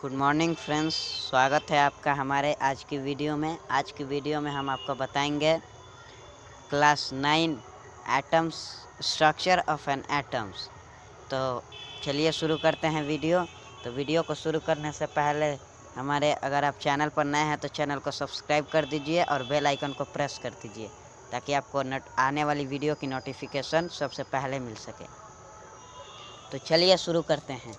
Good morning friends, स्वागत है आपका हमारे आज की वीडियो में। आज की वीडियो में हम आपको बताएंगे class 9 atoms, structure of an atoms. तो चलिए शुरू करते हैं वीडियो। तो वीडियो को शुरू करने से पहले अगर आप चैनल पर नए हैं तो चैनल को सब्सक्राइब कर दीजिए और बेल आइकन को प्रेस कर दीजिए ताकि आपको आने वाली वीडियो की नोटिफिकेशन सबसे पहले मिल सके। तो चलिए शुरू करते हैं।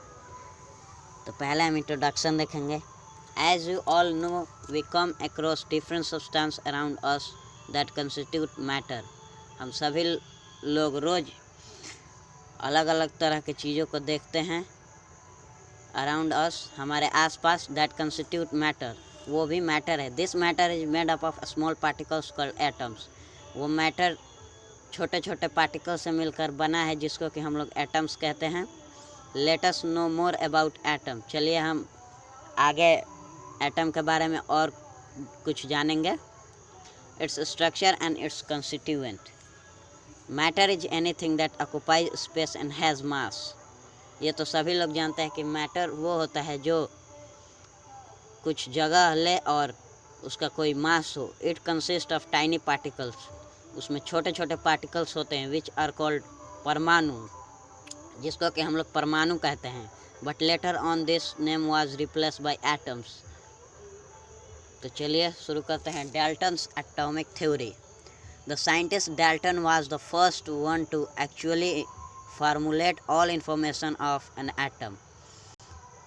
तो पहले हम इंट्रोडक्शन देखेंगे। As you all know we come across different substance around us that constitute matter. हम सभी लोग रोज अलग अलग तरह के चीज़ों को देखते हैं अराउंड अस, हमारे आसपास, दैट कंस्टिट्यूट मैटर, वो भी मैटर है। This matter is made up of small particles called atoms. वो मैटर छोटे छोटे पार्टिकल से मिलकर बना है जिसको कि हम लोग एटम्स कहते हैं। Let us know more about atom. चलिए हम आगे एटम के बारे में और कुछ जानेंगे। Its structure and it's constituent. Matter is anything that occupies space and has मास। ये तो सभी लोग जानते हैं कि मैटर वो होता है जो कुछ जगह ले और उसका कोई मास हो। It consist of tiny particles. उसमें छोटे छोटे पार्टिकल्स होते हैं विच आर कॉल्ड परमाणु, जिसको कि हम लोग परमाणु कहते हैं। But later on this name was replace by atoms. तो चलिए शुरू करते हैं। Dalton's atomic theory. The scientist Dalton was the first one to actually formulate all information of an atom.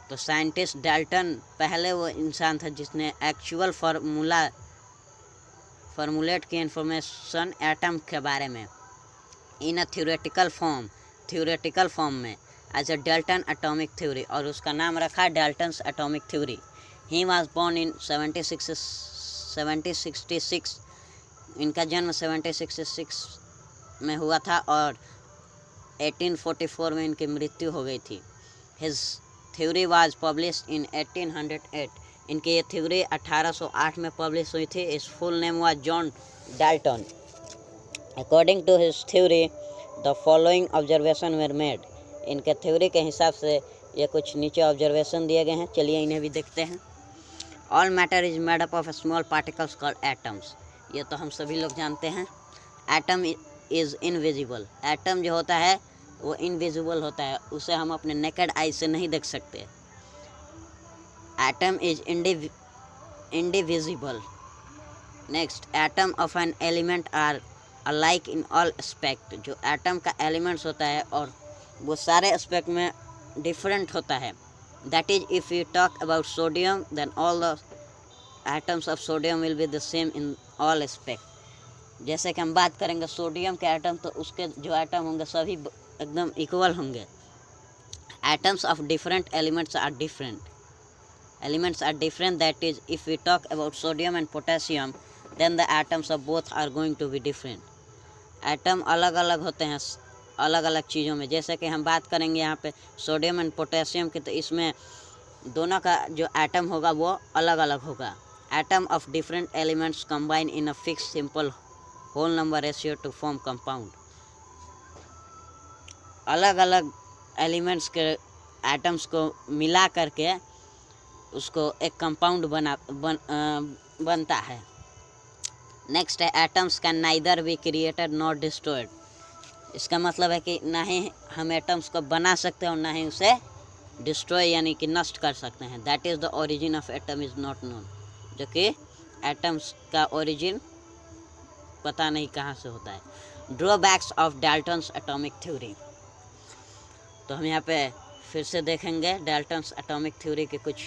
तो साइंटिस्ट डाल्टन पहले वो इंसान था जिसने एक्चुअल फार्मूलेट की इंफॉर्मेशन एटम के बारे में इन अ थ्योरेटिकल फॉर्म में as a Dalton atomic theory, और उसका नाम रखा Dalton's atomic theory. He was born in 1766। इनका जन्म 1766 में हुआ था और 1844 में इनकी मृत्यु हो गई थी। His theory was published in 1808। इनकी ये थ्योरी 1808 में पब्लिश हुई थी। His full name was John Dalton. According to his theory the following observation were made. इनके थ्योरी के हिसाब से ये कुछ नीचे ऑब्जर्वेशन दिए गए हैं। चलिए इन्हें भी देखते हैं। All matter is made up of small particles called atoms. ये तो हम सभी लोग जानते हैं। Atom is invisible. एटम जो होता है वो इनविजिबल होता है, उसे हम अपने नेकेड आई से नहीं देख सकते। Atom is indivisible. Next, atom of an element are alike in all aspect. जो एटम का एलिमेंट्स होता है और वो सारे एस्पेक्ट में डिफरेंट होता है। That is if you talk about sodium then all the atoms of sodium will be the same in all aspect. जैसे कि हम बात करेंगे सोडियम के एटम, तो उसके जो एटम होंगे सभी एकदम इक्वल होंगे। Atoms of different elements are different. That is if we talk about sodium and potassium then the atoms of both are going to be different. Atom अलग अलग होते हैं अलग अलग चीज़ों में। जैसे कि हम बात करेंगे यहाँ पे सोडियम एंड पोटेशियम की, तो इसमें दोनों का जो एटम होगा वो अलग अलग होगा। Atom of different elements combine in a fix simple whole number ratio to form compound. अलग अलग एलिमेंट्स के एटम्स को मिला करके उसको एक कंपाउंड बनता है। नेक्स्ट है, atoms can neither be created not destroyed. इसका मतलब है कि ना ही हम एटम्स को बना सकते हैं और ना ही उसे डिस्ट्रॉय यानी कि नष्ट कर सकते हैं। That is the origin of atom is not known. जो कि एटम्स का ओरिजिन पता नहीं कहाँ से होता है। Drawbacks of Dalton's atomic theory. तो हम यहाँ पे फिर से देखेंगे डाल्टन्स एटॉमिक थ्योरी के कुछ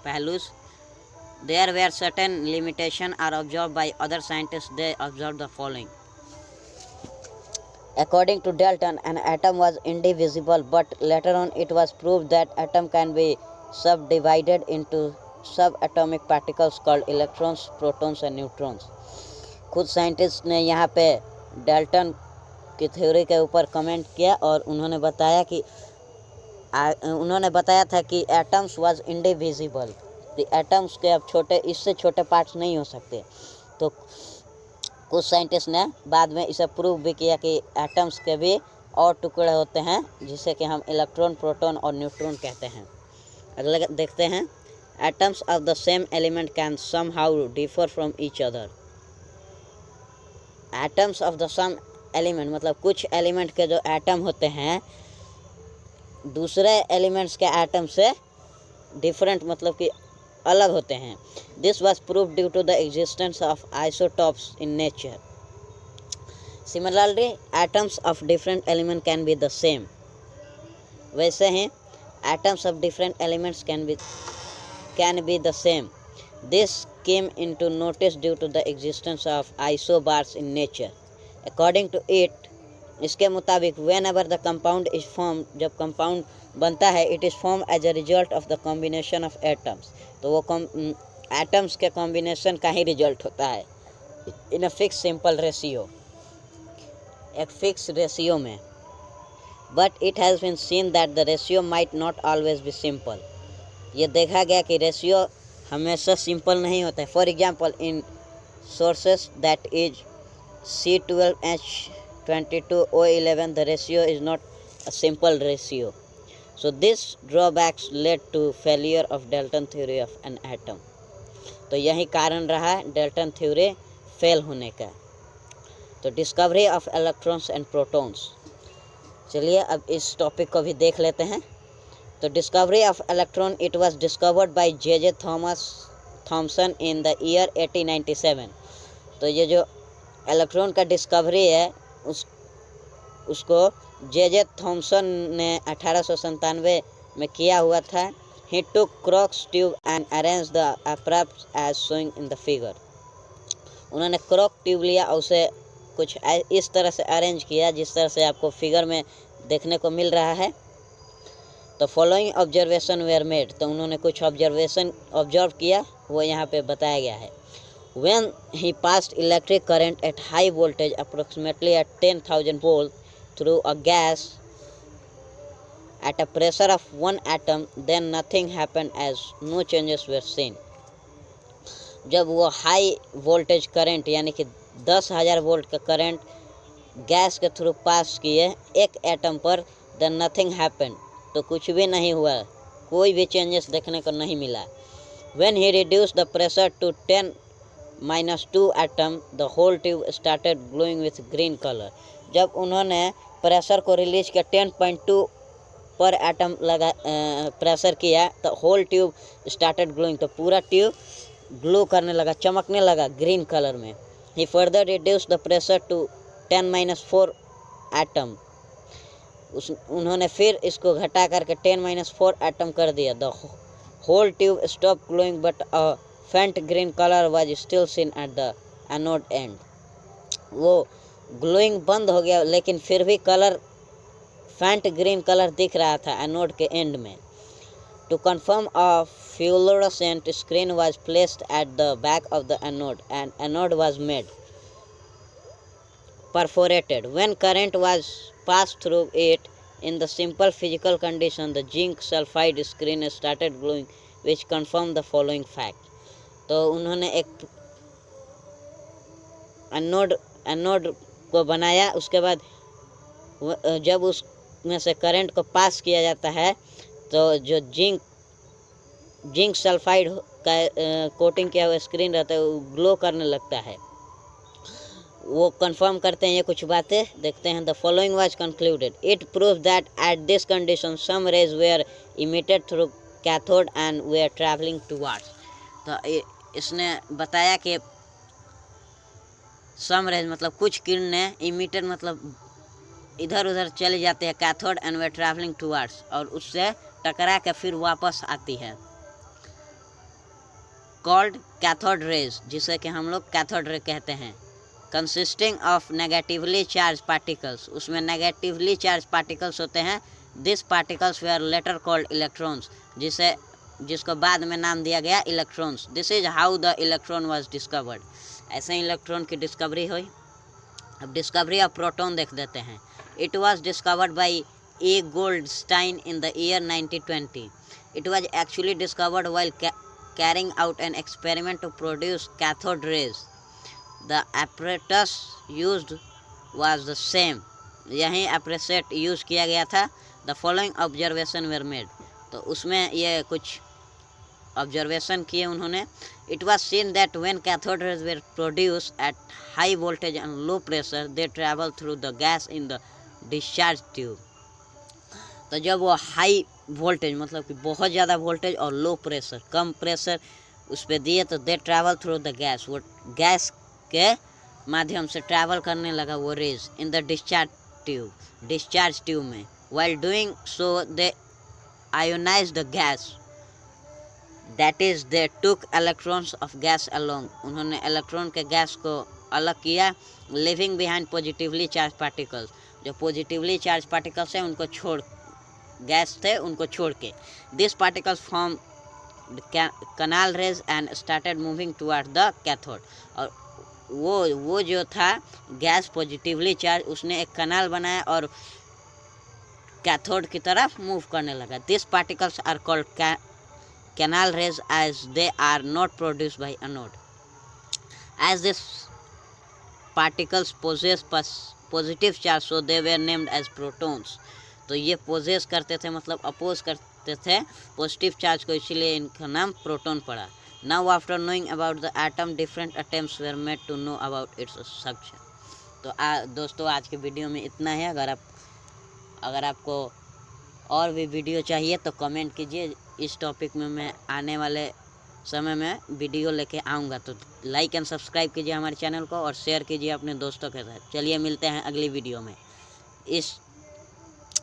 पहलू। There were certain limitations are observed by other scientists. They observed the following. According to Dalton, an atom was indivisible, but later on it was proved that atom can be subdivided into subatomic particles called electrons, protons and neutrons. खुद scientist ने यहाँ पे Dalton की theory के ऊपर comment किया और उन्होंने बताया था कि एटम्स वाज इंडिविजिबल। एटम्स के अब इससे छोटे पार्ट्स नहीं हो सकते। तो कुछ साइंटिस्ट ने बाद में इसे प्रूव भी किया कि एटम्स के भी और टुकड़े होते हैं जिसे कि हम इलेक्ट्रॉन, प्रोटॉन और न्यूट्रॉन कहते हैं। अगले देखते हैं, atoms of the same element can somehow differ from each other. atoms of the same element मतलब कुछ एलिमेंट के जो एटम होते हैं दूसरे एलिमेंट्स के एटम से डिफरेंट मतलब कि अलग होते हैं. This was prove due to the existence of isotopes in nature. Similarly atoms of different element can be the same. वैसे ही atoms of different elements can be the same. This came into notice due to the existence of isobars in nature. According to it, इसके मुताबिक whenever the compound is formed, जब compound बनता है it is formed as a result of the combination of atoms. तो वो atoms के combination का ही result होता है in a fix simple ratio, एक फिक्स रेशियो में. But it has been seen that the ratio might not always be simple. ये देखा गया कि रेशियो हमेशा सिंपल नहीं होता है. For example in sucrose that is C12H22O11 the ratio is not a simple ratio. So this drawbacks led to failure of Dalton theory of an atom. तो यही कारण रहा डाल्टन थ्योरी फेल होने का. तो discovery of electrons and protons. चलिए अब इस टॉपिक को भी देख लेते हैं. तो discovery of electron it was discovered by J.J. Thomson in the year 1897. तो ये जो इलेक्ट्रॉन का डिस्कवरी है उसको J.J. थॉमसन ने 1897 में किया हुआ था. He took Crookes tube and arrange the apparatus as showing in the figure. उन्होंने क्रॉक ट्यूब लिया और उसे कुछ इस तरह से अरेंज किया जिस तरह से आपको फिगर में देखने को मिल रहा है. तो फॉलोइंग ऑब्जर्वेशन वेयर मेड. तो उन्होंने कुछ ऑब्जर्व किया, वो यहाँ पे बताया गया है. When he passed electric current at high voltage approximately at 10,000 volt through a gas at a pressure of 1 atom then nothing happened as no changes were seen. जब वो हाई वोल्टेज करंट यानी कि 10,000 वोल्ट का current gas के through pass किए एक atom पर, then nothing happened. तो कुछ भी नहीं हुआ, कोई भी चेंजेस देखने को नहीं मिला. When he reduce the pressure to 10-2 atom the whole tube started glowing with green colour. जब उन्होंने प्रेशर को रिलीज किया 10.2 पर एटम लगा प्रेशर किया तो होल ट्यूब स्टार्टेड ग्लोइंग. तो पूरा ट्यूब ग्लो करने लगा, चमकने लगा ग्रीन कलर में. He further reduce the pressure to 10-4 atom. उन्होंने फिर इसको घटा करके 10-4 एटम कर दिया. The whole tube stop glowing but a faint green colour was still seen at the anode end. वो ग्लोइंग बंद हो गया लेकिन फिर भी कलर फेंट ग्रीन कलर दिख रहा था एनोड के एंड में. To confirm a fluorescent screen was placed at the back of the anode and anode was made perforated. When current was passed through it in the simple physical condition, the zinc sulfide screen started glowing, which confirmed the following fact. तो उन्होंने एक anode को बनाया. उसके बाद जब उसमें से करंट को पास किया जाता है तो जो जिंक सल्फाइड का कोटिंग किया हुआ स्क्रीन रहता है वो ग्लो करने लगता है. वो कंफर्म करते हैं ये कुछ बातें देखते हैं. The following was concluded. It prove that at this condition some rays were emitted through cathode and were travelling towards. तो इसने बताया कि सम रेज मतलब कुछ किरणें, इमिटेड मतलब इधर उधर चले जाते हैं, cathode and were travelling towards और उससे टकरा के फिर वापस आती है. कॉल्ड कैथोड रेज, जिसे कि हम लोग कैथोड रे कहते हैं. Consisting of negatively charge particles. उसमें नेगेटिवली चार्ज पार्टिकल्स होते हैं. This particles were later called electrons, जिसको बाद में नाम दिया गया electrons. This is how the electron was discovered. ऐसे ही इलेक्ट्रॉन की डिस्कवरी हुई. अब डिस्कवरी ऑफ प्रोटॉन देख देते हैं. It was discovered by E Goldstein in the year 1920. It was actually discovered while carrying out an experiment to produce cathode rays. The apparatus used was the same. यही apparatus use किया गया था. The following observation were made. तो उसमें ये कुछ observation किए उन्होंने। It was seen that when cathode rays were produce at high voltage and low pressure they travel through the gas in the discharge tube. तो जब वो हाई वोल्टेज मतलब कि बहुत ज़्यादा वोल्टेज और लो प्रेशर कम प्रेशर उस पर दिए तो they travel through the gas, वो गैस के माध्यम से ट्रैवल करने लगा वो rays in the discharge tube में। While doing so they ionise the gas, that is they took electrons of gas along, उन्होंने इलेक्ट्रॉन के गैस को अलग किया। Living behind positively charge particles, जो पॉजिटिवली चार्ज पार्टिकल्स हैं उनको छोड़, गैस थे उनको छोड़ के। This particles form canal rays and started moving toward the cathode, और वो जो था गैस पॉजिटिवली चार्ज उसने एक कनाल बनाया और कैथोड की तरफ मूव करने लगा। This particles are called canal rays as they are not produced by anode, as this particles possess positive charge so they were named as protons. तो ये पोजेस करते थे मतलब अपोज करते थे पॉजिटिव चार्ज को, इसीलिए इनका नाम प्रोटॉन पड़ा। Now after knowing about the atom different attempts were made to know about its structure. तो दोस्तों आज के वीडियो में इतना है। अगर आपको और भी वीडियो चाहिए तो कमेंट कीजिए, इस टॉपिक में मैं आने वाले समय में वीडियो लेके आऊँगा। तो लाइक एंड सब्सक्राइब कीजिए हमारे चैनल को और शेयर कीजिए अपने दोस्तों के साथ। चलिए मिलते हैं अगली वीडियो में।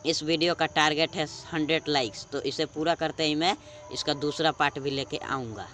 इस वीडियो का टारगेट है 100 लाइक्स, तो इसे पूरा करते ही मैं इसका दूसरा पार्ट भी लेके आऊँगा।